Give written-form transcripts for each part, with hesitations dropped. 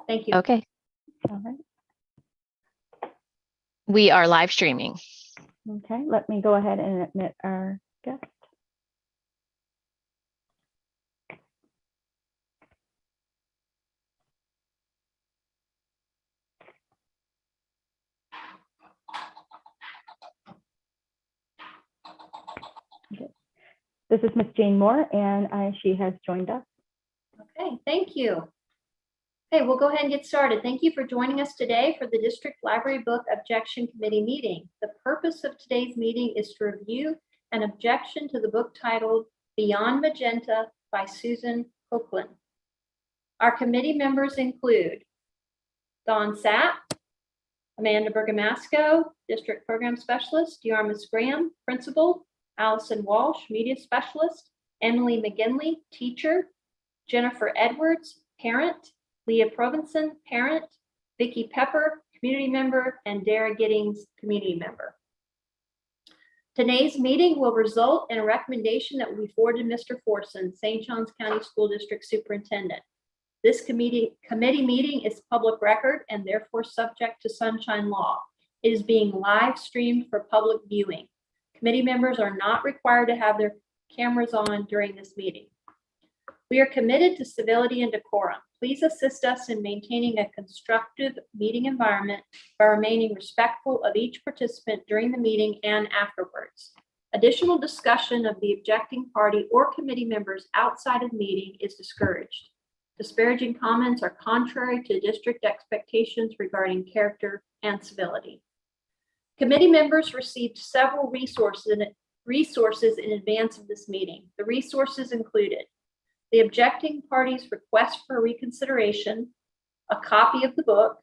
Thank you. Okay. All right. We are live streaming. Okay, let me go ahead and admit our guest. Okay. This is Miss Jane Moore, and she has joined us. Okay, thank you. Okay, we'll go ahead and get started. Thank you for joining us today for the District Library Book Objection Committee meeting. The purpose of today's meeting is to review an objection to the book titled Beyond Magenta by Susan Copeland. Our committee members include Dawn Sapp, Amanda Bergamasco, District Program Specialist, Yarmus Graham, Principal, Allison Walsh, Media Specialist, Emily McGinley, Teacher, Jennifer Edwards, Parent, Leah Provenson, Parent, Vicki Pepper, Community Member, and Dara Giddings, Community Member. Today's meeting will result in a recommendation that will be forwarded to Mr. Forson, St. Johns County School District Superintendent. This committee meeting is public record and therefore subject to sunshine law. It is being live streamed for public viewing. Committee members are not required to have their cameras on during this meeting. We are committed to civility and decorum. Please assist us in maintaining a constructive meeting environment by remaining respectful of each participant during the meeting and afterwards. Additional discussion of the objecting party or committee members outside of the meeting is discouraged. Disparaging comments are contrary to district expectations regarding character and civility. Committee members received several resources in advance of this meeting. The resources included the objecting party's request for reconsideration, a copy of the book,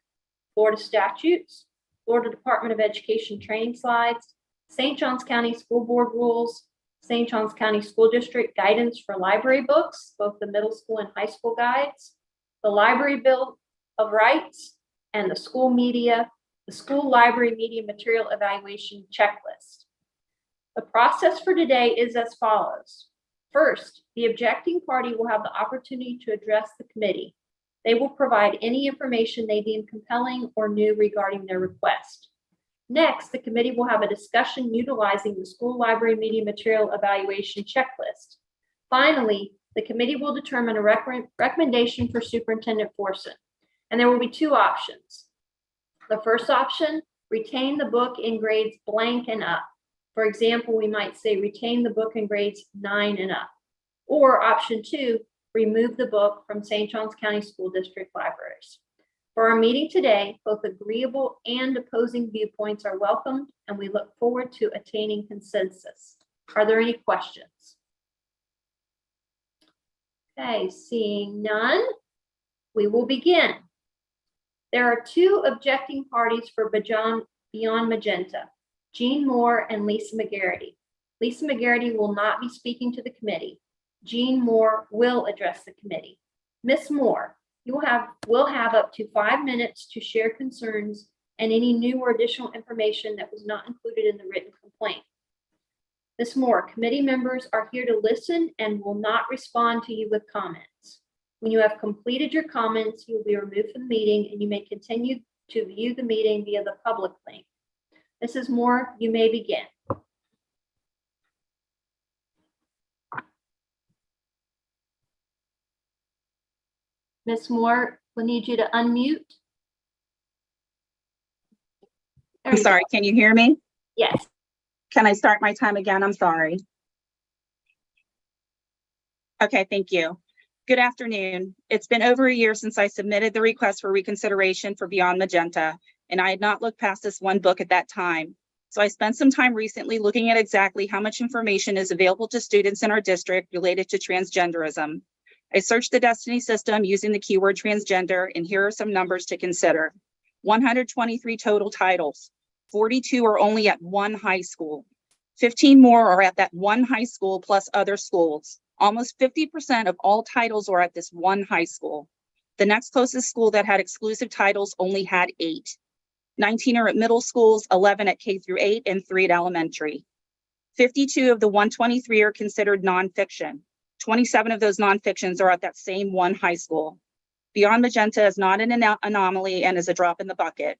Florida statutes, Florida Department of Education training slides, St. Johns County School Board rules, St. Johns County School District guidance for library books, both the middle school and high school guides, the Library Bill of Rights, and the school library media material evaluation checklist. The process for today is as follows. First, the objecting party will have the opportunity to address the committee. They will provide any information they deem compelling or new regarding their request. Next, the committee will have a discussion utilizing the school library media material evaluation checklist. Finally, the committee will determine a recommendation for Superintendent Forson, and there will be two options. The first option, retain the book in grades blank and up. For example, we might say retain the book in grades 9 and up. Or option 2, remove the book from St. Johns County School District libraries. For our meeting today, both agreeable and opposing viewpoints are welcomed, and we look forward to attaining consensus. Are there any questions? Okay, seeing none, we will begin. There are two objecting parties for Beyond Magenta, Jean Moore and Lisa McGarity. Lisa McGarity will not be speaking to the committee. Jean Moore will address the committee. Ms. Moore, you will have up to 5 minutes to share concerns and any new or additional information that was not included in the written complaint. Ms. Moore, committee members are here to listen and will not respond to you with comments. When you have completed your comments, you will be removed from the meeting and you may continue to view the meeting via the public link. Mrs. Moore, you may begin. Ms. Moore, we'll need you to unmute. I'm sorry, can you hear me? Yes. Can I start my time again? I'm sorry. Okay, thank you. Good afternoon. It's been over a year since I submitted the request for reconsideration for Beyond Magenta, and I had not looked past this one book at that time. So I spent some time recently looking at exactly how much information is available to students in our district related to transgenderism. I searched the Destiny system using the keyword transgender, and here are some numbers to consider. 123 total titles. 42 are only at one high school. 15 more are at that one high school plus other schools. Almost 50% of all titles are at this one high school. The next closest school that had exclusive titles only had 8. 19 are at middle schools, 11 at K through 8, and 3 at elementary. 52 of the 123 are considered nonfiction. 27 of those nonfictions are at that same one high school. Beyond Magenta is not an anomaly and is a drop in the bucket.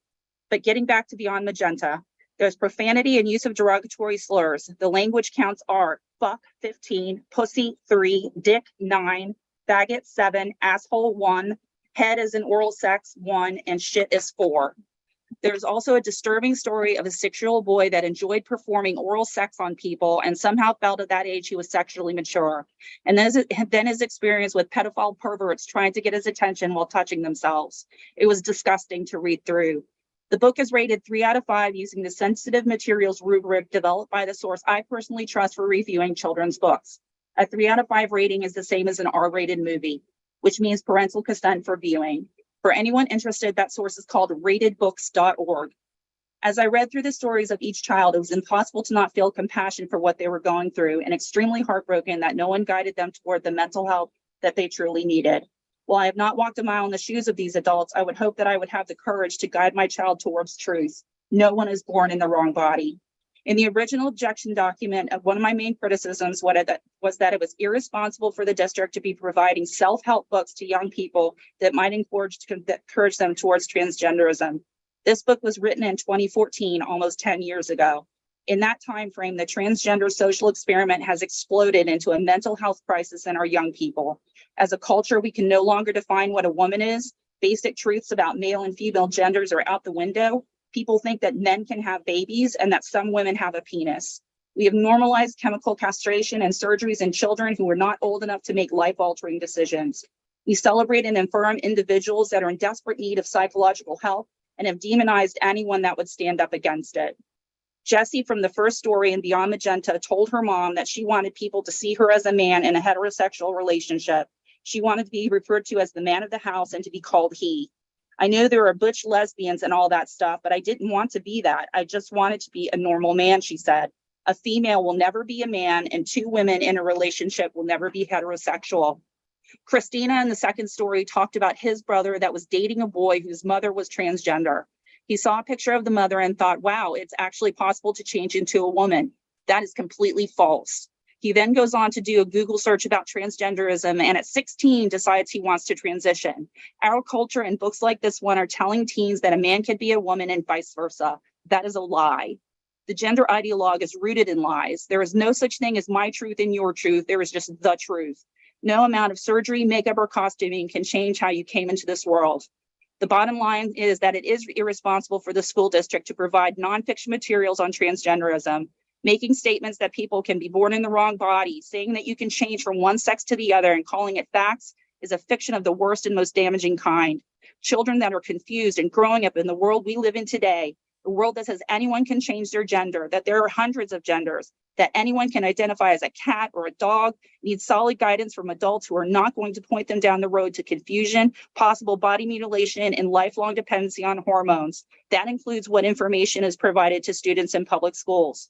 But getting back to Beyond Magenta, there's profanity and use of derogatory slurs. The language counts are fuck 15, pussy 3, dick 9, faggot 7, asshole 1, head as in oral sex 1, and shit is 4. There's also a disturbing story of a 6-year-old boy that enjoyed performing oral sex on people and somehow felt at that age he was sexually mature. And then his experience with pedophile perverts trying to get his attention while touching themselves. It was disgusting to read through. The book is rated 3 out of 5 using the sensitive materials rubric developed by the source I personally trust for reviewing children's books. A 3 out of 5 rating is the same as an R-rated movie, which means parental consent for viewing. For anyone interested, that source is called ratedbooks.org. As I read through the stories of each child, it was impossible to not feel compassion for what they were going through and extremely heartbroken that no one guided them toward the mental health that they truly needed. While I have not walked a mile in the shoes of these adults, I would hope that I would have the courage to guide my child towards truth. No one is born in the wrong body. In the original objection document, one of my main criticisms was that it was irresponsible for the district to be providing self-help books to young people that might encourage them towards transgenderism. This book was written in 2014, almost 10 years ago. In that time frame, the transgender social experiment has exploded into a mental health crisis in our young people. As a culture, we can no longer define what a woman is. Basic truths about male and female genders are out the window. People think that men can have babies and that some women have a penis. We have normalized chemical castration and surgeries in children who are not old enough to make life-altering decisions. We celebrate and affirm individuals that are in desperate need of psychological help and have demonized anyone that would stand up against it. Jessie from the first story in Beyond Magenta told her mom that she wanted people to see her as a man in a heterosexual relationship. She wanted to be referred to as the man of the house and to be called he. I know there are butch lesbians and all that stuff, but I didn't want to be that. I just wanted to be a normal man, she said. A female will never be a man, and 2 women in a relationship will never be heterosexual. Christina in the second story talked about his brother that was dating a boy whose mother was transgender. He saw a picture of the mother and thought, wow, it's actually possible to change into a woman. That is completely false. He then goes on to do a Google search about transgenderism and at 16 decides he wants to transition. Our culture and books like this one are telling teens that a man can be a woman and vice versa. That is a lie. The gender ideologue is rooted in lies. There is no such thing as my truth and your truth. There is just the truth. No amount of surgery, makeup, or costuming can change how you came into this world. The bottom line is that it is irresponsible for the school district to provide nonfiction materials on transgenderism. Making statements that people can be born in the wrong body, saying that you can change from one sex to the other and calling it facts is a fiction of the worst and most damaging kind. Children that are confused and growing up in the world we live in today, a world that says anyone can change their gender, that there are hundreds of genders, that anyone can identify as a cat or a dog, need solid guidance from adults who are not going to point them down the road to confusion, possible body mutilation, and lifelong dependency on hormones. That includes what information is provided to students in public schools.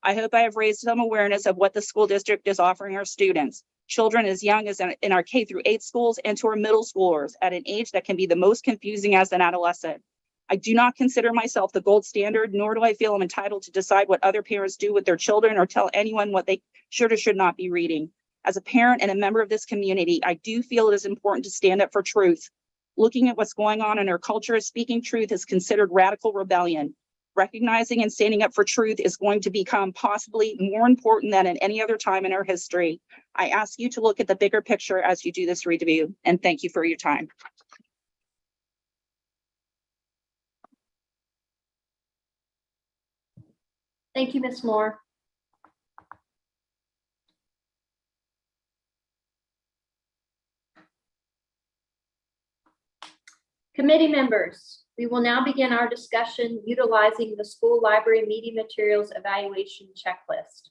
I hope I have raised some awareness of what the school district is offering our students, children as young as in our K through 8 schools and to our middle schoolers at an age that can be the most confusing as an adolescent. I do not consider myself the gold standard, nor do I feel I'm entitled to decide what other parents do with their children or tell anyone what they should or should not be reading. As a parent and a member of this community, I do feel it is important to stand up for truth. Looking at what's going on in our culture, speaking truth is considered radical rebellion. Recognizing and standing up for truth is going to become possibly more important than at any other time in our history. I ask you to look at the bigger picture as you do this review, and thank you for your time. Thank you, Ms. Moore. Committee members, we will now begin our discussion utilizing the school library media materials evaluation checklist.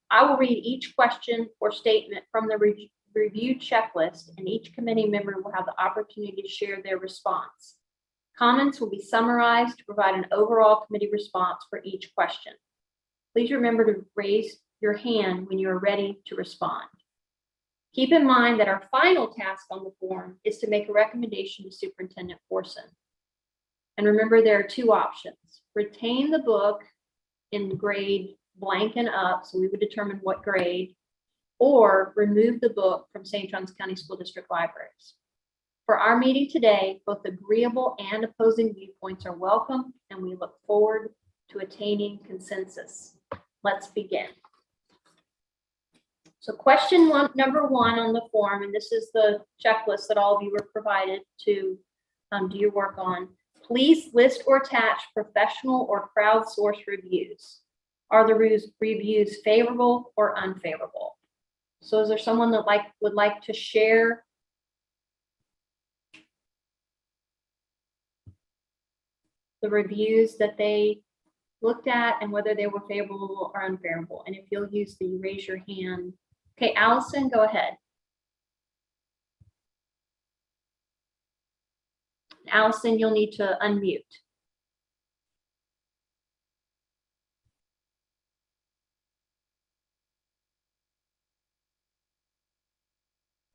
I will read each question or statement from the review checklist, and each committee member will have the opportunity to share their response. Comments will be summarized to provide an overall committee response for each question. Please remember to raise your hand when you are ready to respond. Keep in mind that our final task on the form is to make a recommendation to Superintendent Forson. And remember, there are 2 options. Retain the book in grade blank and up, so we would determine what grade, or remove the book from St. Johns County School District libraries. For our meeting today, both agreeable and opposing viewpoints are welcome, and we look forward to attaining consensus. Let's begin. So question number one on the form, and this is the checklist that all of you were provided to do your work on. Please list or attach professional or crowdsourced reviews. Are the reviews favorable or unfavorable? So is there someone that would like to share the reviews that they looked at and whether they were favorable or unfavorable? And if you'll use the raise your hand. Okay, Allison, go ahead. Allison, you'll need to unmute.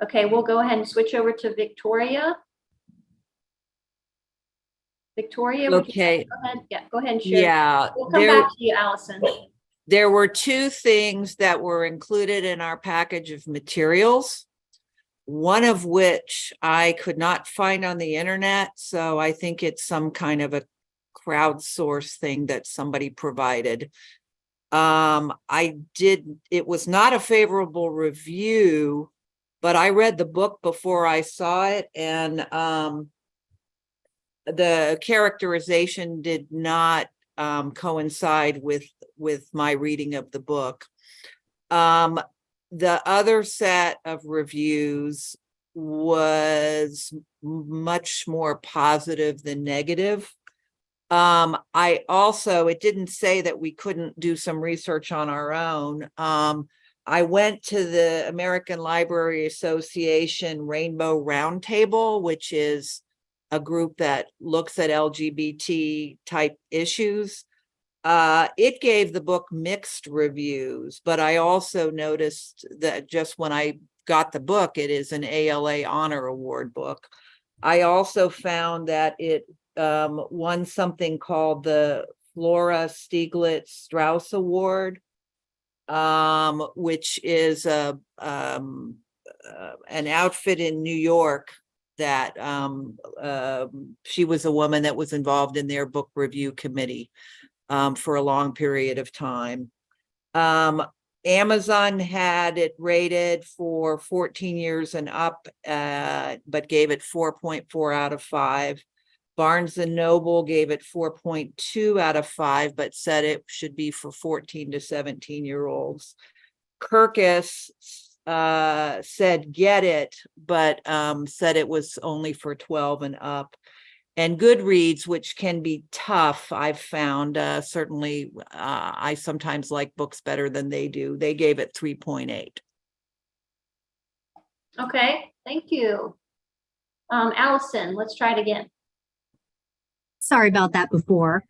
Okay, we'll go ahead and switch over to Victoria. Victoria, would you Okay, go ahead? Yeah, go ahead and share. yeah, We'll come back to you, Allison. there were two things that were included in our package of materials, one of which I could not find on the internet, so I think it's some kind of a crowdsourced thing that somebody provided. It was not a favorable review, but I read the book before I saw it, and the characterization did not coincide with my reading of the book. The other set of reviews was much more positive than negative. It didn't say that we couldn't do some research on our own. I went to the American Library Association Rainbow Roundtable, which is a group that looks at LGBT type issues. It gave the book mixed reviews, but I also noticed that just when I got the book, it is an ALA Honor Award book. I also found that it won something called the Flora Stieglitz Strauss Award, which is an outfit in New York that she was a woman that was involved in their book review committee for a long period of time. Amazon had it rated for 14 years and up, but gave it 4.4 out of 5. Barnes and Noble gave it 4.2 out of 5, but said it should be for 14 to 17-year-olds. Kirkus said get it, but said it was only for 12 and up. And Goodreads, which can be tough, I've found, certainly I sometimes like books better than they do. They gave it 3.8. Okay, thank you. Allison, let's try it again. Sorry about that before.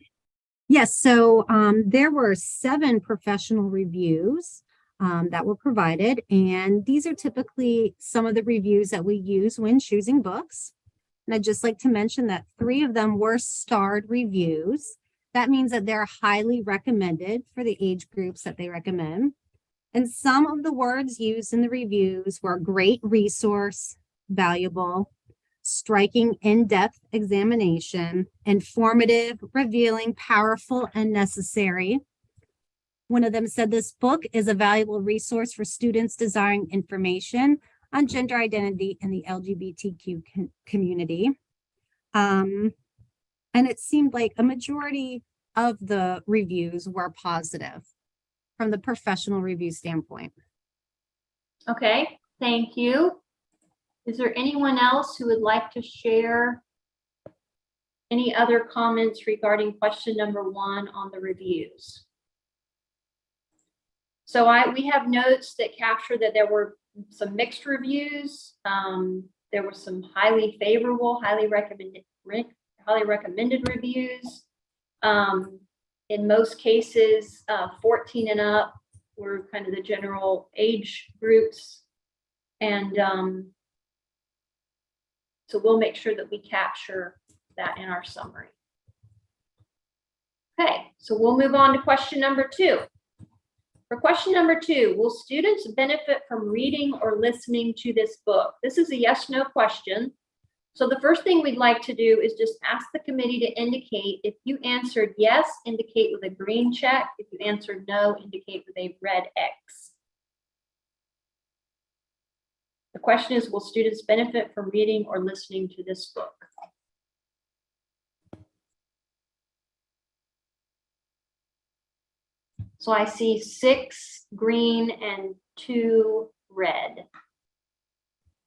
Yes, so there were 7 professional reviews that were provided, and these are typically some of the reviews that we use when choosing books. And I'd just like to mention that 3 of them were starred reviews. That means that they're highly recommended for the age groups that they recommend. And some of the words used in the reviews were great resource, valuable, striking in-depth examination, informative, revealing, powerful, and necessary. One of them said this book is a valuable resource for students desiring information on gender identity and the LGBTQ community. And it seemed like a majority of the reviews were positive from the professional review standpoint. Okay, thank you. Is there anyone else who would like to share any other comments regarding question number 1 on the reviews? So we have notes that capture that there were some mixed reviews. There were some highly favorable, highly recommended reviews. In most cases, 14 and up were kind of the general age groups. And so we'll make sure that we capture that in our summary. Okay, so we'll move on to question number 2. For question number 2, will students benefit from reading or listening to this book? This is a yes/no question. So the first thing we'd like to do is just ask the committee to indicate, if you answered yes, indicate with a green check. If you answered no, indicate with a red X. The question is, will students benefit from reading or listening to this book? So I see 6 green and 2 red.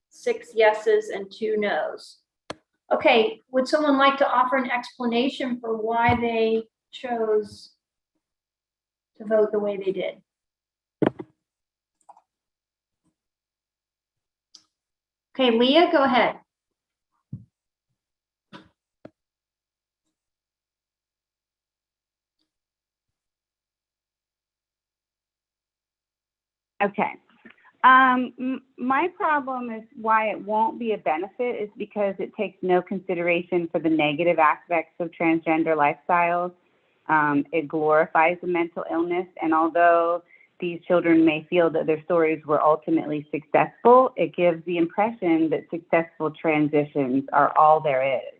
6 yeses and 2 nos. Okay, would someone like to offer an explanation for why they chose to vote the way they did? Okay, Leah, go ahead. Okay. My problem is why it won't be a benefit is because it takes no consideration for the negative aspects of transgender lifestyles. It glorifies the mental illness, and although these children may feel that their stories were ultimately successful, it gives the impression that successful transitions are all there is.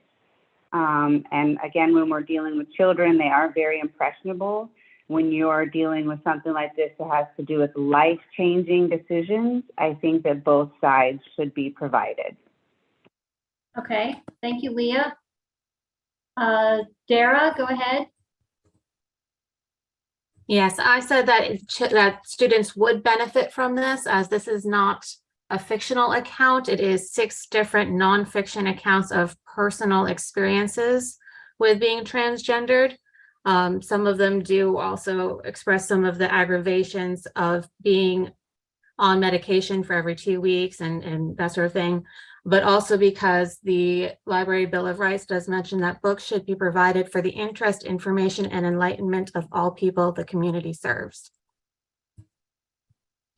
And again, when we're dealing with children, they are very impressionable. When you're dealing with something like this that has to do with life-changing decisions, I think that both sides should be provided. Okay, thank you, Leah. Dara, go ahead. Yes, I said that students would benefit from this, as this is not a fictional account. It is 6 different nonfiction accounts of personal experiences with being transgendered. Some of them do also express some of the aggravations of being on medication for every 2 weeks and that sort of thing, but also because the Library Bill of Rights does mention that books should be provided for the interest, information, and enlightenment of all people the community serves.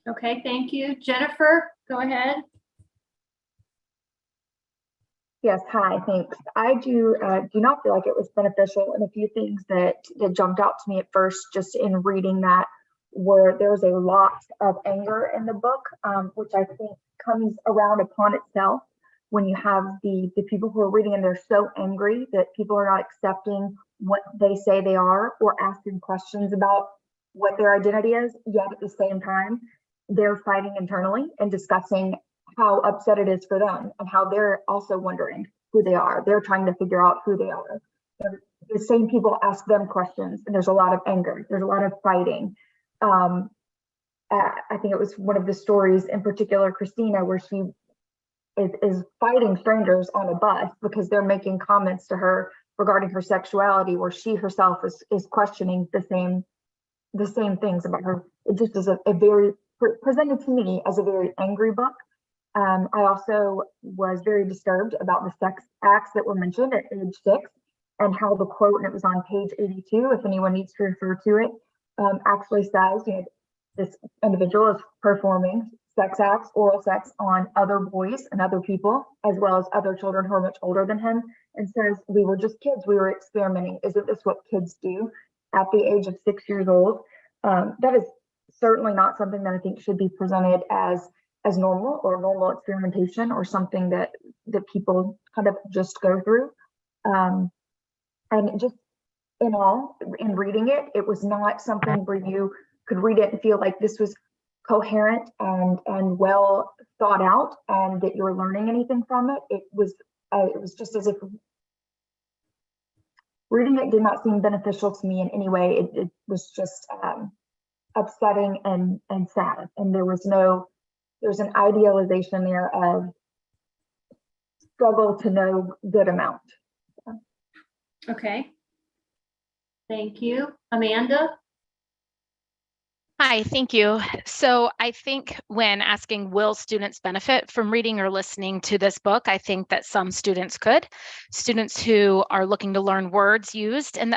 Okay, thank you. Jennifer, go ahead. Yes, hi, thanks. I do not feel like it was beneficial, and a few things that jumped out to me at first just in reading that were there was a lot of anger in the book, which I think comes around upon itself when you have the people who are reading and they're so angry that people are not accepting what they say they are or asking questions about what their identity is, yet at the same time, they're fighting internally and discussing how upset it is for them and how they're also wondering who they are. They're trying to figure out who they are. The same people ask them questions, and there's a lot of anger. There's a lot of fighting. I think it was one of the stories in particular, Christina, where she is fighting strangers on a bus because they're making comments to her regarding her sexuality, where she herself is questioning the same things about her. It just is a very, presented to me as a very angry book. I also was very disturbed about the sex acts that were mentioned at age 6 and how the quote, and it was on page 82, if anyone needs to refer to it, actually says, this individual is performing sex acts, oral sex on other boys and other people, as well as other children who are much older than him, and says, we were just kids, we were experimenting. Isn't this what kids do at the age of 6 years old? That is certainly not something that I think should be presented as normal or normal experimentation or something that people kind of just go through. And just in reading it, it was not something where you could read it and feel like this was coherent and well thought out and that you were learning anything from it. It was just as if reading it did not seem beneficial to me in any way. It was just upsetting and sad. And there's an idealization there of struggle to no good amount. Okay. Thank you. Amanda? Hi, thank you. So I think when asking, will students benefit from reading or listening to this book, I think that some students could. Students who are looking to learn words used in the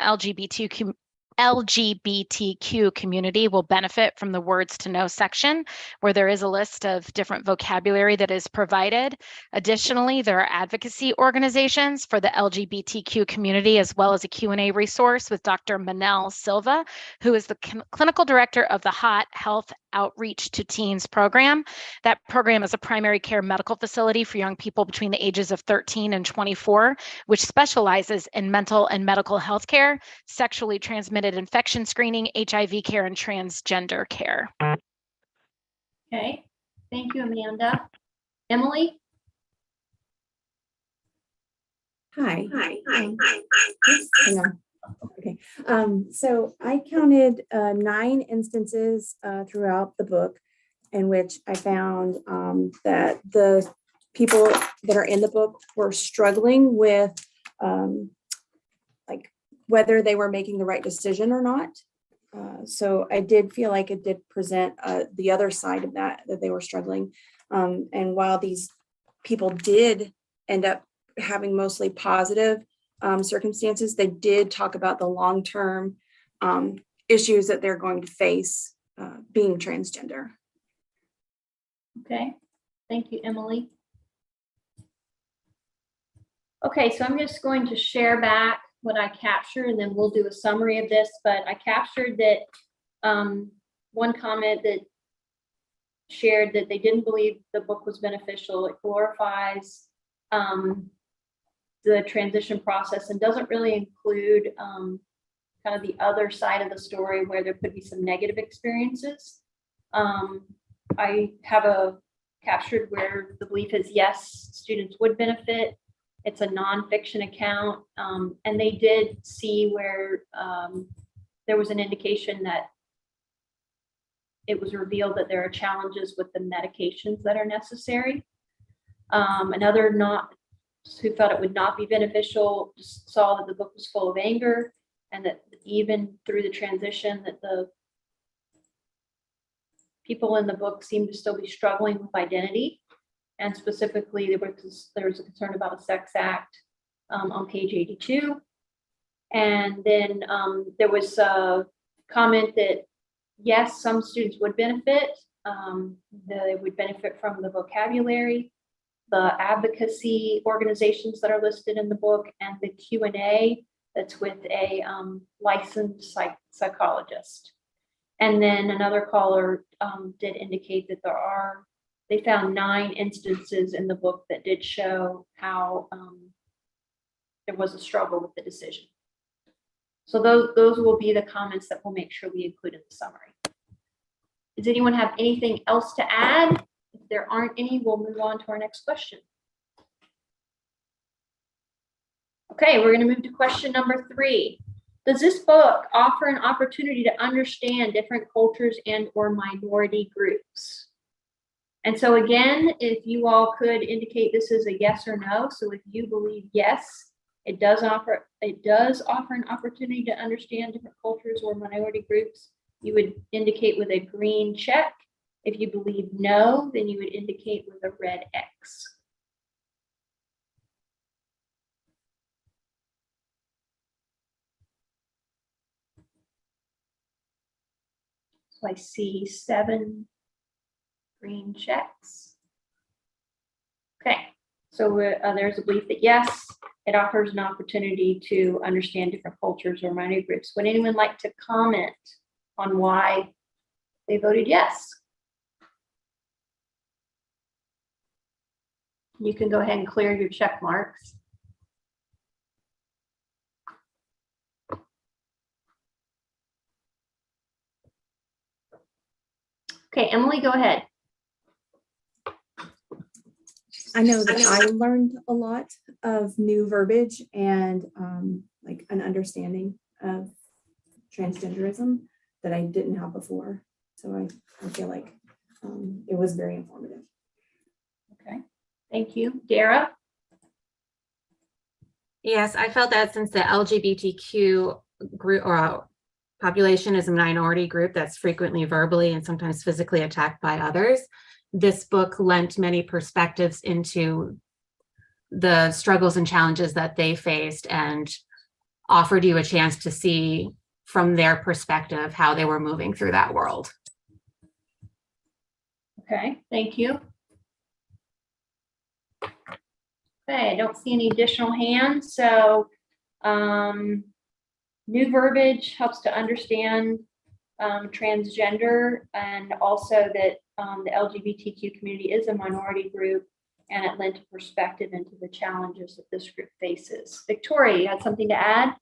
LGBTQ community will benefit from the words to know section, where there is a list of different vocabulary that is provided. Additionally, there are advocacy organizations for the LGBTQ community, as well as a Q&A resource with Dr. Manel Silva, who is the clinical director of the HOT Health Outreach to Teens program. That program is a primary care medical facility for young people between the ages of 13 and 24, which specializes in mental and medical health care, sexually transmitted infection screening, HIV care, and transgender care. Okay, thank you, Amanda. Emily? Hi. Oops, hang on. Okay. So I counted 9 instances throughout the book in which I found that the people that are in the book were struggling with like whether they were making the right decision or not. So I did feel like it did present the other side of that they were struggling. And while these people did end up having mostly positive circumstances, they did talk about the long-term issues that they're going to face being transgender. Okay, thank you, Emily. Okay, so I'm just going to share back what I captured and then we'll do a summary of this, but I captured that one comment that shared that they didn't believe the book was beneficial. It glorifies the transition process and doesn't really include kind of the other side of the story where there could be some negative experiences. I have a captured where the belief is yes, students would benefit. It's a nonfiction account, and they did see where there was an indication that it was revealed that there are challenges with the medications that are necessary. Another who felt it would not be beneficial just saw that the book was full of anger and that even through the transition that the people in the book seemed to still be struggling with identity. And specifically, there was a concern about a sex act on page 82. And then there was a comment that, yes, some students would benefit. They would benefit from the vocabulary, the advocacy organizations that are listed in the book, and the Q&A that's with a licensed psychologist. And then another caller did indicate that they found 9 instances in the book that did show how there was a struggle with the decision. So those will be the comments that we'll make sure we include in the summary. Does anyone have anything else to add? If there aren't any, we'll move on to our next question. Okay, we're going to move to question number 3. Does this book offer an opportunity to understand different cultures and or minority groups? And so again, if you all could indicate this is a yes or no. So if you believe yes, it does offer an opportunity to understand different cultures or minority groups, you would indicate with a green check. If you believe no, then you would indicate with a red X. So I see 7 green checks. Okay, so there's a belief that yes, it offers an opportunity to understand different cultures or minority groups. Would anyone like to comment on why they voted yes? You can go ahead and clear your check marks. Okay, Emily, go ahead. I know that I learned a lot of new verbiage and like an understanding of transgenderism that I didn't have before. So I feel like it was very informative. Okay, thank you. Dara? Yes, I felt that since the LGBTQ group or population is a minority group that's frequently verbally and sometimes physically attacked by others, this book lent many perspectives into the struggles and challenges that they faced and offered you a chance to see from their perspective how they were moving through that world. Okay, thank you. Okay, I don't see any additional hands. So new verbiage helps to understand transgender, and also that the LGBTQ community is a minority group, and it lent a perspective into the challenges that this group faces. Victoria, you had something to add?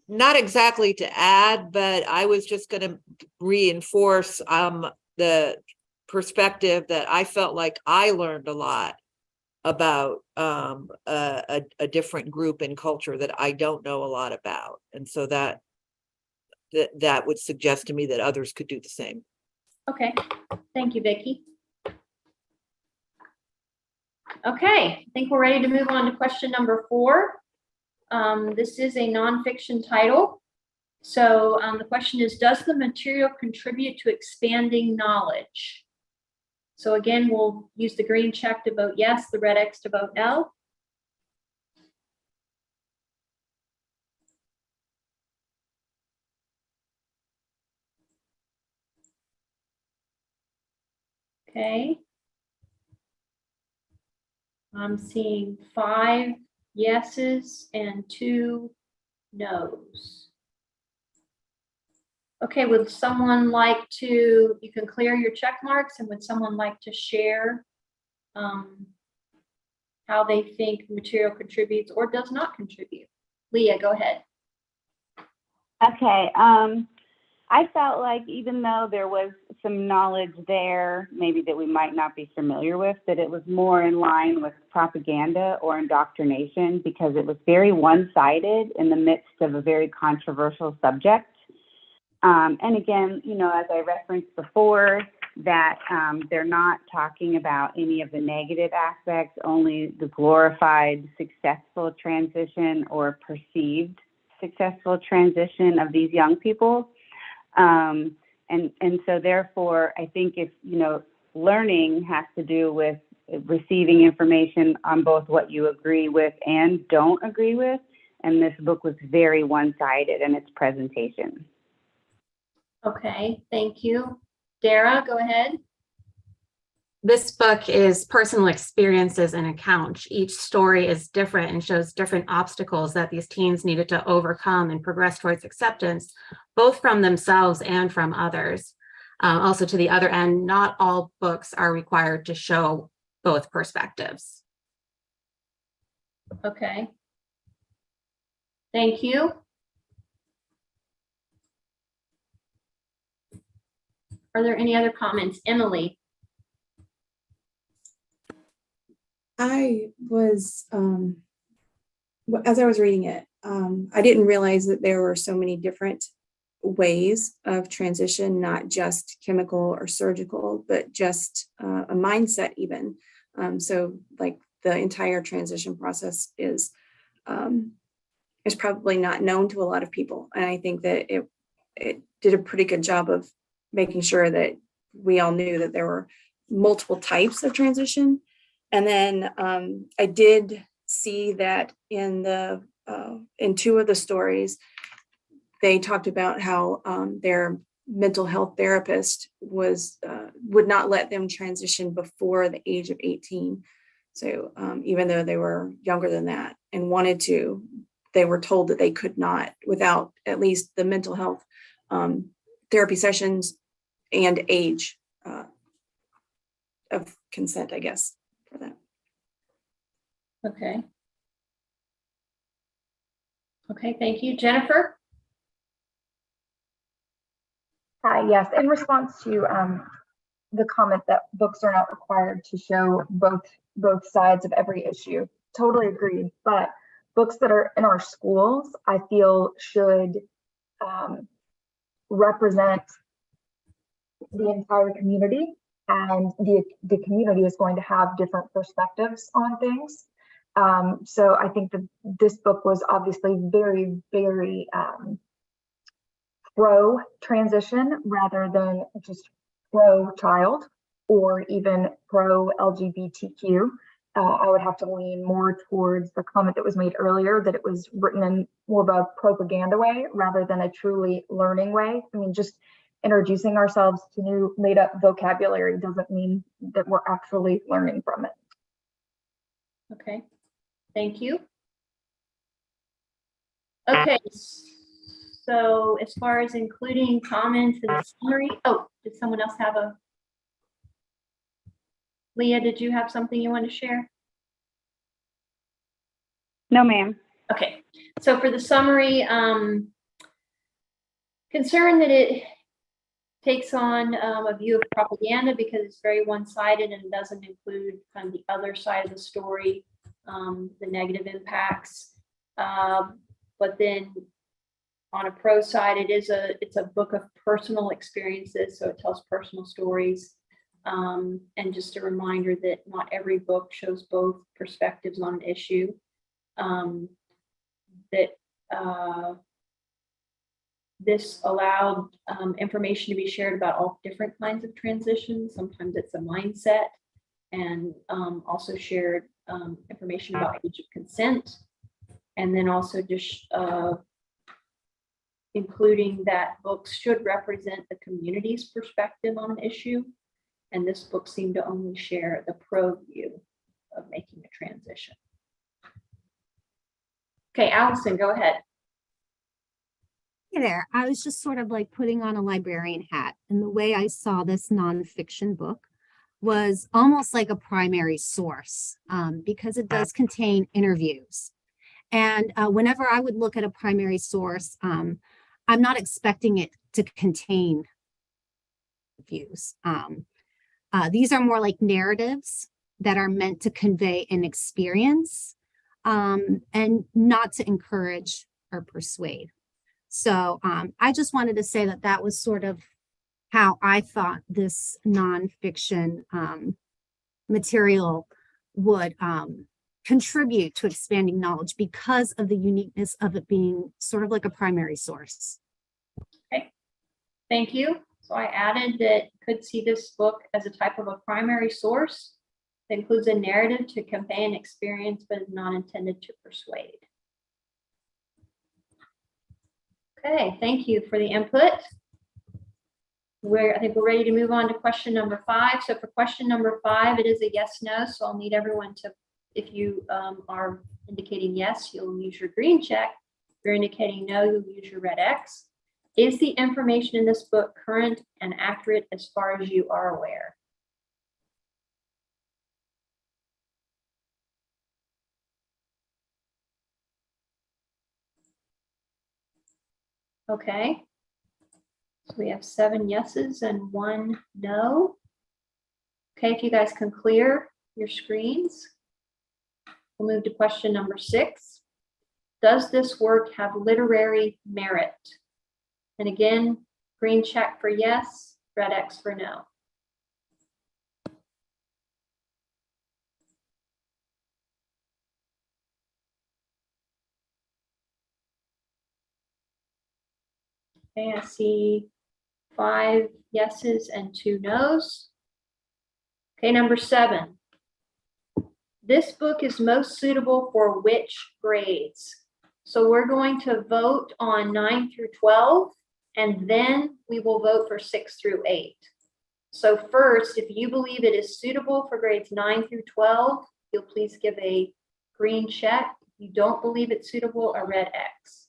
Not exactly to add, but I was just going to reinforce the perspective that I felt like I learned a lot about a different group and culture that I don't know a lot about. And so that would suggest to me that others could do the same. Okay, thank you, Vicki. Okay, I think we're ready to move on to question number 4. This is a nonfiction title. So the question is, does the material contribute to expanding knowledge? So again, we'll use the green check to vote yes, the red X to vote no. Okay. I'm seeing 5 yeses and 2 no's. Okay, would someone like to, you can clear your check marks, and would someone like to share how they think material contributes or does not contribute? Leah, go ahead. Okay. I felt like even though there was some knowledge there, maybe that we might not be familiar with, that it was more in line with propaganda or indoctrination, because it was very one-sided in the midst of a very controversial subject. And again, you know, as I referenced before, that they're not talking about any of the negative aspects, only the glorified successful transition or perceived successful transition of these young people. And so therefore, I think if, you know, learning has to do with receiving information on both what you agree with and don't agree with. And this book was very one-sided in its presentation. Okay, thank you. Dara, go ahead. This book is personal experiences and accounts. Each story is different and shows different obstacles that these teens needed to overcome and progress towards acceptance, both from themselves and from others. Also, to the other end, not all books are required to show both perspectives. Okay. Thank you. Are there any other comments? Emily? I was, as I was reading it, I didn't realize that there were so many different ways of transition, not just chemical or surgical, but just a mindset even. So like the entire transition process is probably not known to a lot of people. And I think that it did a pretty good job of making sure that we all knew that there were multiple types of transition. And then I did see that in 2 of the stories, they talked about how their mental health therapist would not let them transition before the age of 18. So even though they were younger than that and wanted to, they were told that they could not without at least the mental health therapy sessions and age of consent, I guess, for that. Okay. Okay, thank you. Jennifer? Hi, yes, in response to the comment that books are not required to show both sides of every issue, totally agreed. But books that are in our schools, I feel should represent the entire community, and the community is going to have different perspectives on things. So I think that this book was obviously very, very pro transition rather than just pro child or even pro LGBTQ. I would have to lean more towards the comment that was made earlier, that it was written in more of a propaganda way rather than a truly learning way. I mean, just introducing ourselves to new made up vocabulary doesn't mean that we're actually learning from it. Okay, thank you. Okay, So as far as including comments in the summary, oh, did someone else have a? Leah, did you have something you want to share? No, ma'am. Okay, so for the summary, concerned that it takes on a view of propaganda because it's very one-sided and doesn't include kind of the other side of the story, the negative impacts. But then on a pro side, it's a book of personal experiences, so it tells personal stories. And just a reminder that not every book shows both perspectives on an issue. This allowed information to be shared about all different kinds of transitions. Sometimes it's a mindset, and also shared information about age of consent. And then also just including that books should represent the community's perspective on an issue. And this book seemed to only share the pro view of making a transition. Okay, Allison, go ahead. Hey there. I was just sort of like putting on a librarian hat, and the way I saw this nonfiction book was almost like a primary source because it does contain interviews. And whenever I would look at a primary source, I'm not expecting it to contain views. These are more like narratives that are meant to convey an experience and not to encourage or persuade. So I just wanted to say that that was sort of how I thought this nonfiction material would contribute to expanding knowledge because of the uniqueness of it being sort of like a primary source. Okay, thank you. So I added that could see this book as a type of a primary source that includes a narrative to convey an experience, but is not intended to persuade. Okay, thank you for the input. I think we're ready to move on to question number 5. So for question number 5, it is a yes, no. So I'll need everyone to, if you are indicating yes, you'll use your green check. If you're indicating no, you'll use your red X. Is the information in this book current and accurate as far as you are aware? Okay. So we have 7 yeses and 1 no. Okay, if you guys can clear your screens, we'll move to question number 6. Does this work have literary merit? And again, green check for yes, red X for no. Okay, I see 5 yeses and 2 nos. Okay, number 7. This book is most suitable for which grades? So we're going to vote on 9 through 12, and then we will vote for 6 through 8. So first, if you believe it is suitable for grades 9 through 12, you'll please give a green check. If you don't believe it's suitable, a red X.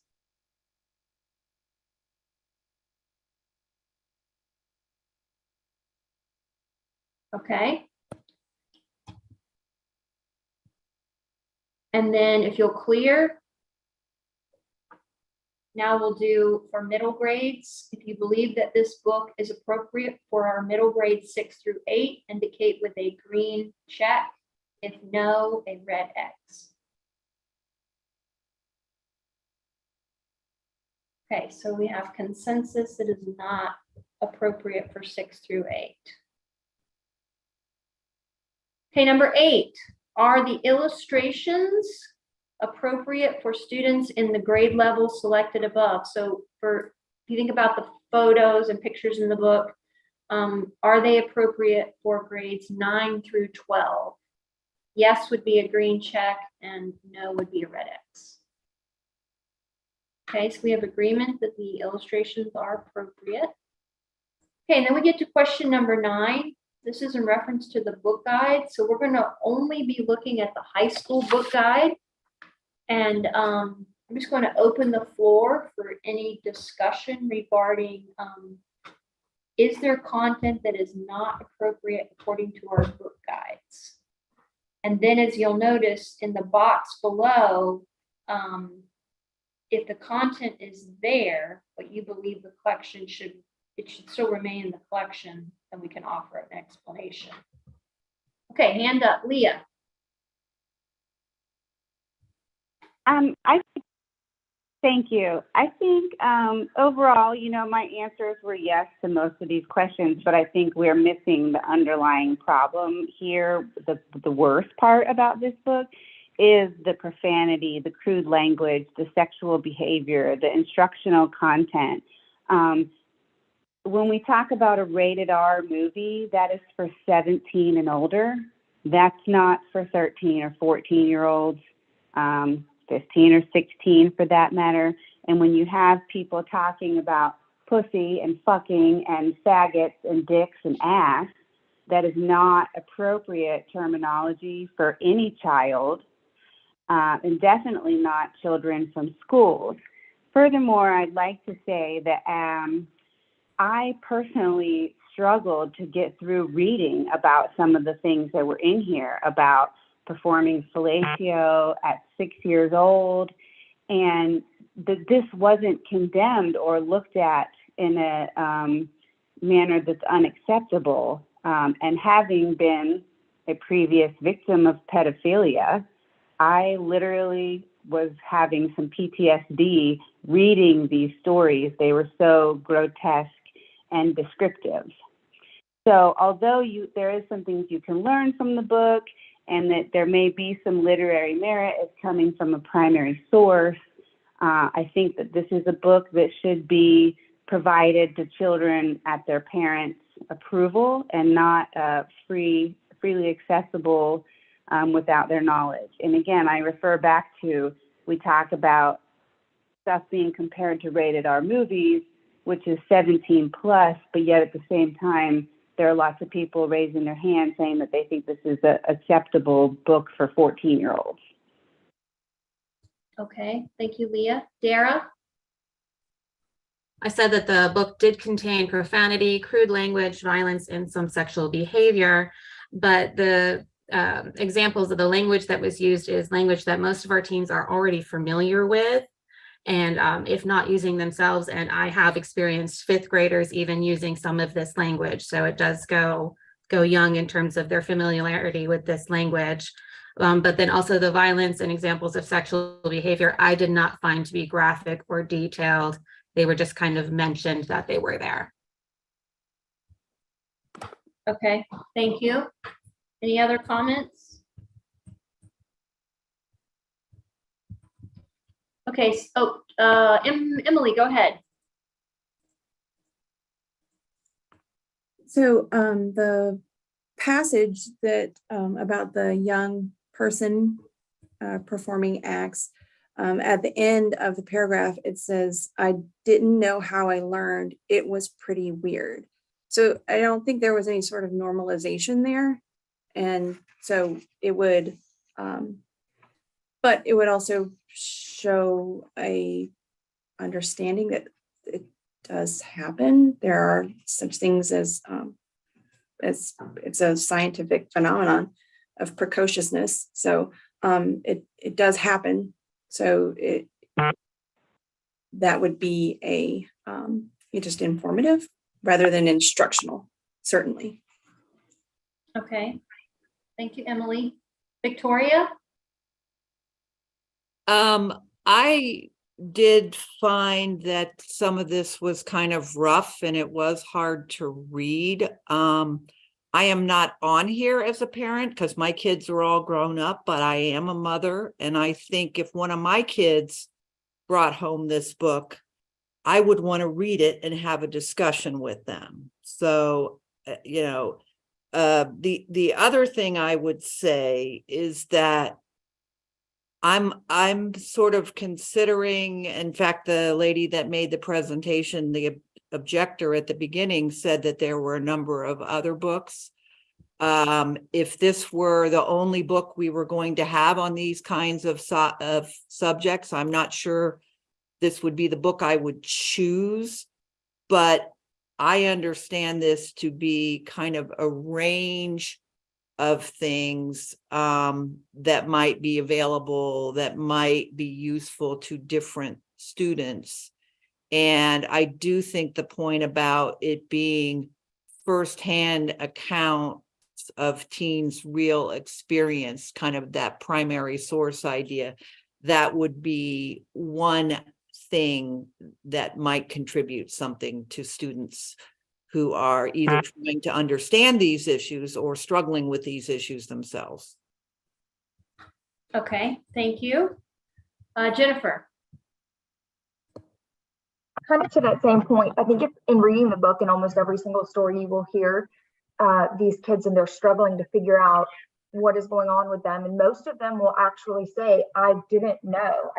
Okay. And then if you'll clear, now we'll do for middle grades. If you believe that this book is appropriate for our middle grades 6 through 8, indicate with a green check. If no, a red X. Okay, so we have consensus that is not appropriate for 6 through 8. Okay, number 8, are the illustrations appropriate for students in the grade level selected above? So if you think about the photos and pictures in the book, are they appropriate for grades 9 through 12? Yes would be a green check and no would be a red X. Okay, so we have agreement that the illustrations are appropriate. Okay, and then we get to question number 9. This is in reference to the book guide. So we're going to only be looking at the high school book guide. And I'm just going to open the floor for any discussion regarding, is there content that is not appropriate according to our book guides? And then as you'll notice in the box below, if the content is there, but you believe the collection should still remain in the collection, then we can offer an explanation. Okay, hand up, Leah. Thank you. I think overall, my answers were yes to most of these questions, but I think we're missing the underlying problem here. The worst part about this book is the profanity, the crude language, the sexual behavior, the instructional content. When we talk about a rated R movie, that is for 17 and older. That's not for 13 or 14-year-olds. 15 or 16 for that matter. And when you have people talking about pussy and fucking and faggots and dicks and ass, that is not appropriate terminology for any child, and definitely not children from schools. Furthermore, I'd like to say that I personally struggled to get through reading about some of the things that were in here about performing fellatio at 6 years old, and that this wasn't condemned or looked at in a manner that's unacceptable. And having been a previous victim of pedophilia, I literally was having some PTSD reading these stories. They were so grotesque and descriptive. So although there is some things you can learn from the book, and that there may be some literary merit as coming from a primary source, I think that this is a book that should be provided to children at their parents' approval and not freely accessible without their knowledge. And again, I refer back to, we talk about stuff being compared to rated R movies, which is 17 plus, but yet at the same time, there are lots of people raising their hand saying that they think this is an acceptable book for 14-year-olds. Okay, thank you, Leah. Dara? I said that the book did contain profanity, crude language, violence, and some sexual behavior, but the examples of the language that was used is language that most of our teens are already familiar with, and if not using themselves. And I have experienced fifth graders even using some of this language. So it does go young in terms of their familiarity with this language. But then also the violence and examples of sexual behavior, I did not find to be graphic or detailed. They were just kind of mentioned that they were there. Okay, thank you. Any other comments? Okay, so Emily, go ahead. So the passage that about the young person performing acts, at the end of the paragraph, it says, "I didn't know how I learned. It was pretty weird." So I don't think there was any sort of normalization there. And so it would, but it would also show a understanding that it does happen. There are such things as it's a scientific phenomenon of precociousness. So it does happen. So that would be a just informative rather than instructional, certainly. Okay, thank you, Emily. Victoria? I did find that some of this was kind of rough and it was hard to read. I am not on here as a parent because my kids are all grown up, but I am a mother. And I think if one of my kids brought home this book, I would want to read it and have a discussion with them. So, the other thing I would say is that I'm sort of considering, in fact, the lady that made the presentation, the objector at the beginning, said that there were a number of other books. If this were the only book we were going to have on these kinds of subjects, I'm not sure this would be the book I would choose, but I understand this to be kind of a range of things that might be available, that might be useful to different students. And I do think the point about it being firsthand accounts of teens' real experience, kind of that primary source idea, that would be one thing that might contribute something to students who are either trying to understand these issues or struggling with these issues themselves. Okay, thank you. Jennifer. Kind of to that same point, I think if in reading the book, in almost every single story you will hear these kids and they're struggling to figure out what is going on with them. And most of them will actually say, I didn't know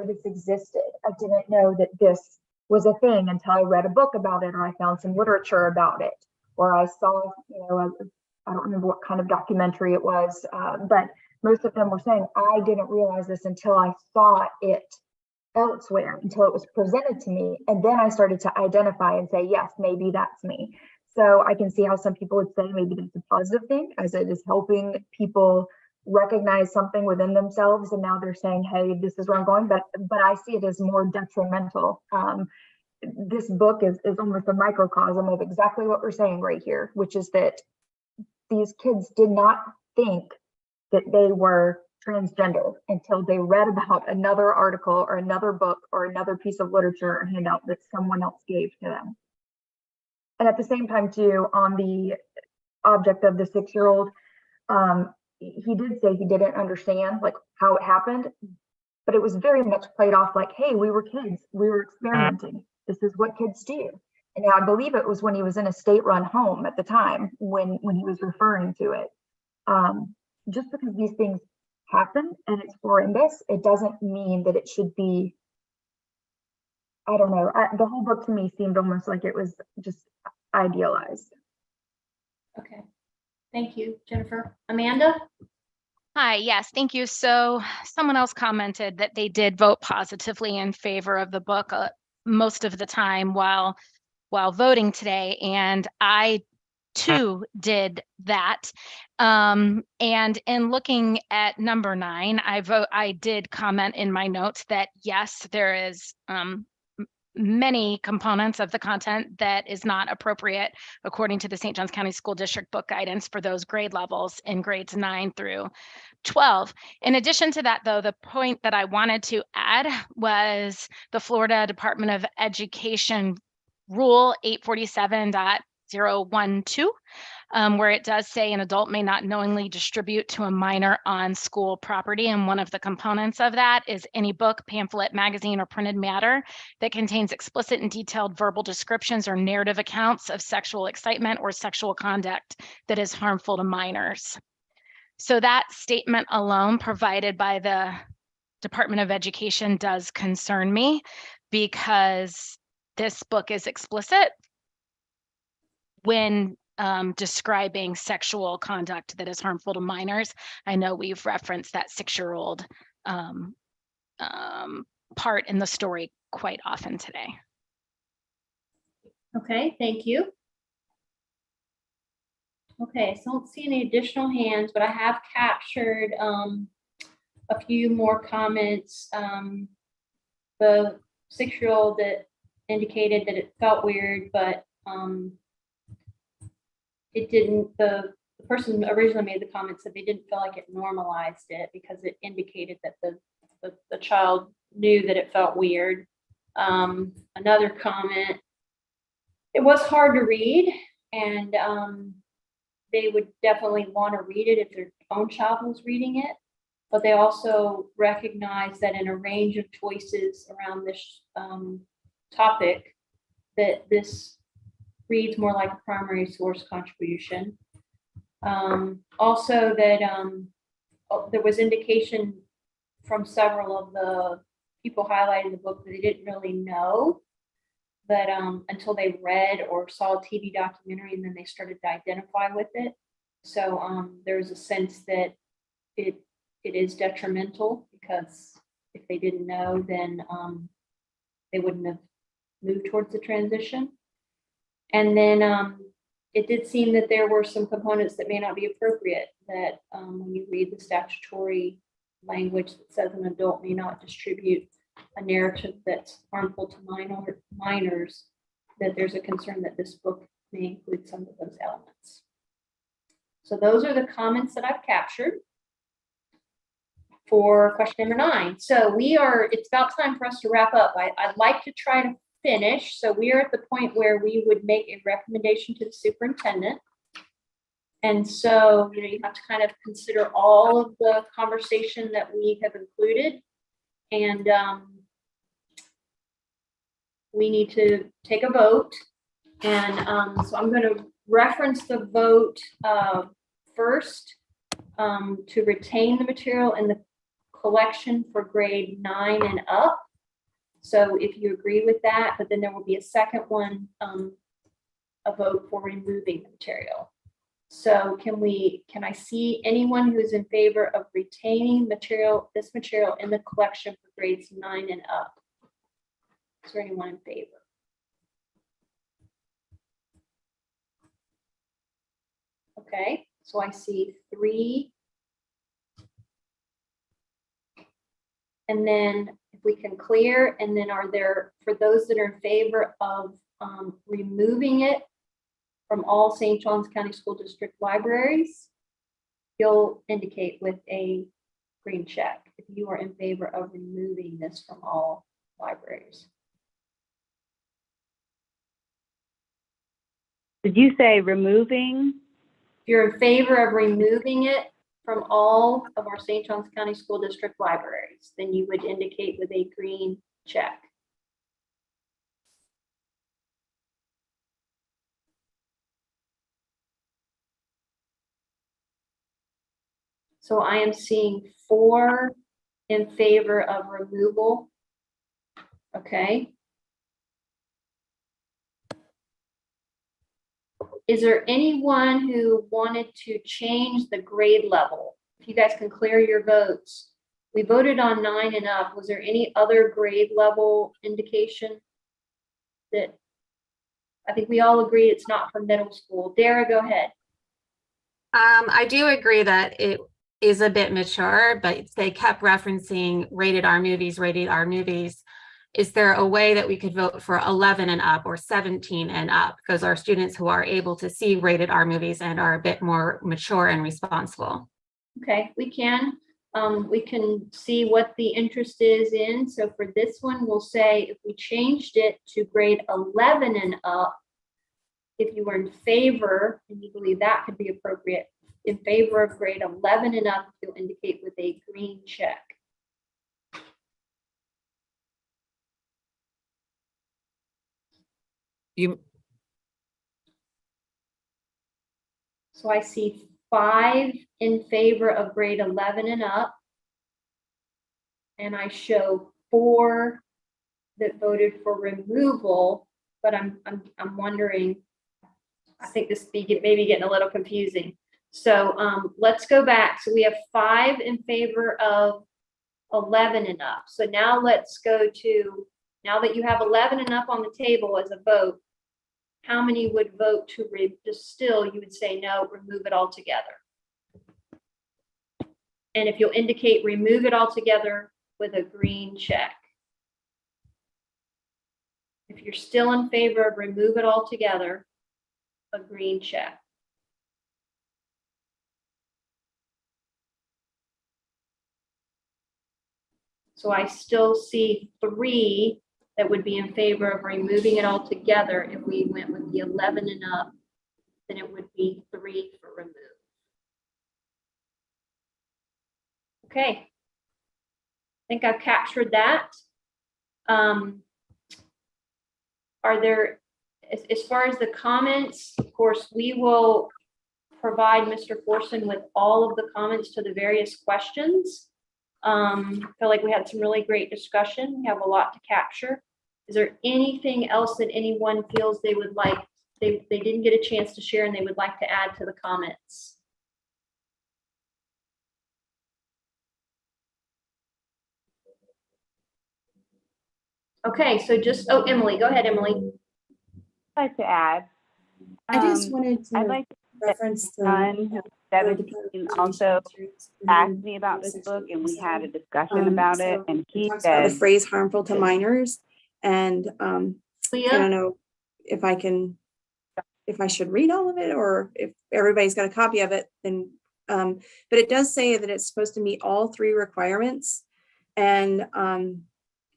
this existed. I didn't know that this was a thing until I read a book about it, or I found some literature about it, or I saw, I don't remember what kind of documentary it was, but most of them were saying, I didn't realize this until I saw it elsewhere, until it was presented to me. And then I started to identify and say, yes, maybe that's me. So I can see how some people would say maybe that's a positive thing, as it is helping people recognize something within themselves. And now they're saying, hey, this is where I'm going. But I see it as more detrimental. This book is almost a microcosm of exactly what we're saying right here, which is that these kids did not think that they were transgender until they read about another article or another book or another piece of literature or handout that someone else gave to them. And at the same time, too, on the object of the 6-year-old, he did say he didn't understand like how it happened, but it was very much played off like, hey, we were kids, we were experimenting. This is what kids do. And I believe it was when he was in a state-run home at the time when he was referring to it. Just because these things happen and it's horrendous, it doesn't mean that it should be, I don't know. The whole book to me seemed almost like it was just idealized. Okay, thank you, Jennifer. Amanda? Hi, yes, thank you. So someone else commented that they did vote positively in favor of the book most of the time while voting today, and I too did that. And in looking at number 9, I did comment in my notes that yes, there is many components of the content that is not appropriate according to the St. Johns County School District book guidance for those grade levels in grades 9 through 12. In addition to that, though, the point that I wanted to add was the Florida Department of Education Rule 847.012, where it does say an adult may not knowingly distribute to a minor on school property. And one of the components of that is any book, pamphlet, magazine, or printed matter that contains explicit and detailed verbal descriptions or narrative accounts of sexual excitement or sexual conduct that is harmful to minors. So that statement alone provided by the Department of Education does concern me, because this book is explicit when describing sexual conduct that is harmful to minors. I know we've referenced that 6-year-old part in the story quite often today. Okay, thank you. Okay, so I don't see any additional hands, but I have captured a few more comments. The 6-year-old that indicated that it felt weird, but it didn't. The person originally made the comment said they didn't feel like it normalized it because it indicated that the child knew that it felt weird. Another comment, it was hard to read, and they would definitely want to read it if their own child was reading it, but they also recognize that in a range of choices around this topic, that this reads more like a primary source contribution. Also that there was indication from several of the people highlighted in the book that they didn't really know that until they read or saw a TV documentary, and then they started to identify with it. So there's a sense that it is detrimental, because if they didn't know, then they wouldn't have moved towards the transition. And then it did seem that there were some components that may not be appropriate, that when you read the statutory language that says an adult may not distribute a narrative that's harmful to minors, that there's a concern that this book may include some of those elements. So those are the comments that I've captured for question number 9. So it's about time for us to wrap up. I'd like to try to finish. So we are at the point where we would make a recommendation to the superintendent. And so, you have to kind of consider all of the conversation that we have included. And we need to take a vote. And so I'm going to reference the vote first to retain the material in the collection for grade 9 and up. So if you agree with that, but then there will be a second one, a vote for removing the material. So can I see anyone who's in favor of retaining this material in the collection for grades 9 and up? Is there anyone in favor? Okay, so I see 3. And then if we can clear, and then are there, for those that are in favor of removing it from all St. Johns County School District libraries, you'll indicate with a green check if you are in favor of removing this from all libraries. Did you say removing? If you're in favor of removing it from all of our St. Johns County School District libraries, then you would indicate with a green check. So I am seeing 4 in favor of removal. Okay. Is there anyone who wanted to change the grade level? If you guys can clear your votes. We voted on 9 and up. Was there any other grade level indication that I think we all agree it's not for middle school? Dara, go ahead. I do agree that it is a bit mature, but they kept referencing rated R movies, rated R movies. Is there a way that we could vote for 11 and up or 17 and up? Because our students who are able to see rated R movies and are a bit more mature and responsible. Okay, we can. We can see what the interest is in. So for this one, we'll say if we changed it to grade 11 and up, if you were in favor and you believe that could be appropriate, in favor of grade 11 and up, you'll indicate with a green check. So I see 5 in favor of grade 11 and up. And I show 4 that voted for removal, but I'm wondering, I think this may be getting a little confusing. So let's go back. So we have 5 in favor of 11 and up. So now let's go to, now that you have 11 and up on the table as a vote, how many would vote to still, you would say no, remove it altogether. And if you'll indicate remove it altogether with a green check. If you're still in favor of remove it altogether, a green check. So I still see 3 that would be in favor of removing it altogether. If we went with the 11 and up, then it would be 3 for remove. Okay. I think I've captured that. Are there, as far as the comments, of course, we will provide Mr. Forson with all of the comments to the various questions. I feel like we had some really great discussion. We have a lot to capture. Is there anything else that anyone feels they would like, they didn't get a chance to share and they would like to add to the comments? Okay, so just, oh, Emily, go ahead, Emily. I'd like to add. I just um, wanted I'd to like to reference the. son who's 17 also asked me about this book, and we had a discussion about it, and he The said, phrase harmful to minors, and I Leah? don't know if I should read all of it, or if everybody's got a copy of it, then, but it does say that it's supposed to meet all three requirements. And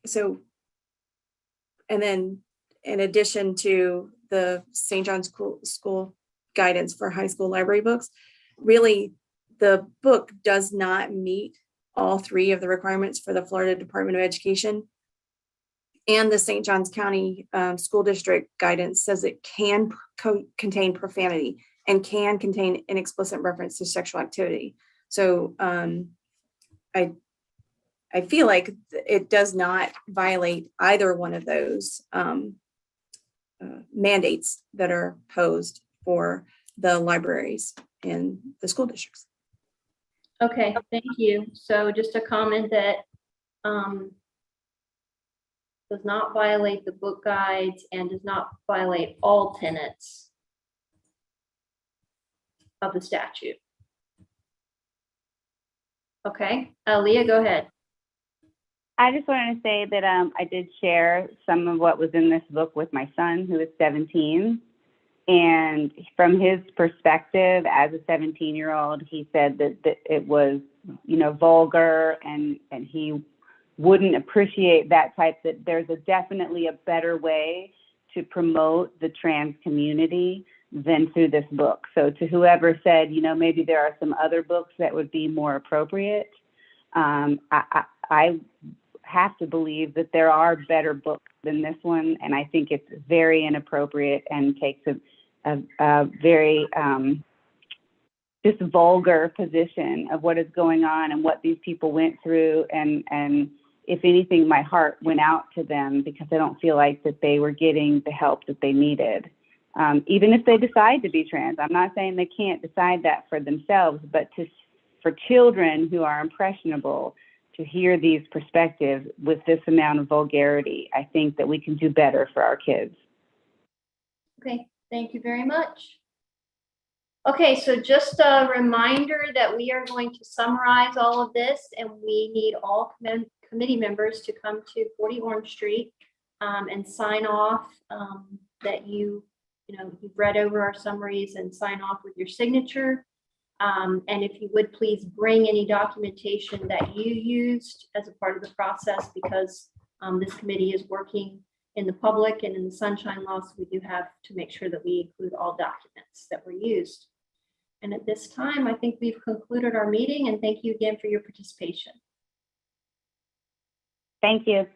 so, and then in addition to the St. John's School guidance for high school library books, really the book does not meet all three of the requirements for the Florida Department of Education. And the St. Johns County School District guidance says it can contain profanity and can contain an explicit reference to sexual activity. So I feel like it does not violate either one of those mandates that are posed for the libraries in the school districts. Okay, thank you. So just a comment that does not violate the book guides and does not violate all tenets of the statute. Okay, Leah, go ahead. I just wanted to say that I did share some of what was in this book with my son, who is 17. And from his perspective as a 17-year-old, he said that it was, vulgar, and he wouldn't appreciate that type, that there's definitely a better way to promote the trans community than through this book. So to whoever said, maybe there are some other books that would be more appropriate, I have to believe that there are better books than this one, and I think it's very inappropriate and takes a very just vulgar position of what is going on and what these people went through, and if anything, my heart went out to them because I don't feel like that they were getting the help that they needed. Even if they decide to be trans, I'm not saying they can't decide that for themselves, but for children who are impressionable, to hear these perspectives with this amount of vulgarity, I think that we can do better for our kids. Okay, thank you very much. Okay, so just a reminder that we are going to summarize all of this, and we need all committee members to come to 40 Orange Street and sign off that you've read over our summaries and sign off with your signature. And if you would please bring any documentation that you used as a part of the process, because this committee is working in the public and in the sunshine law, so we do have to make sure that we include all documents that were used. And at this time, I think we've concluded our meeting, and thank you again for your participation. Thank you.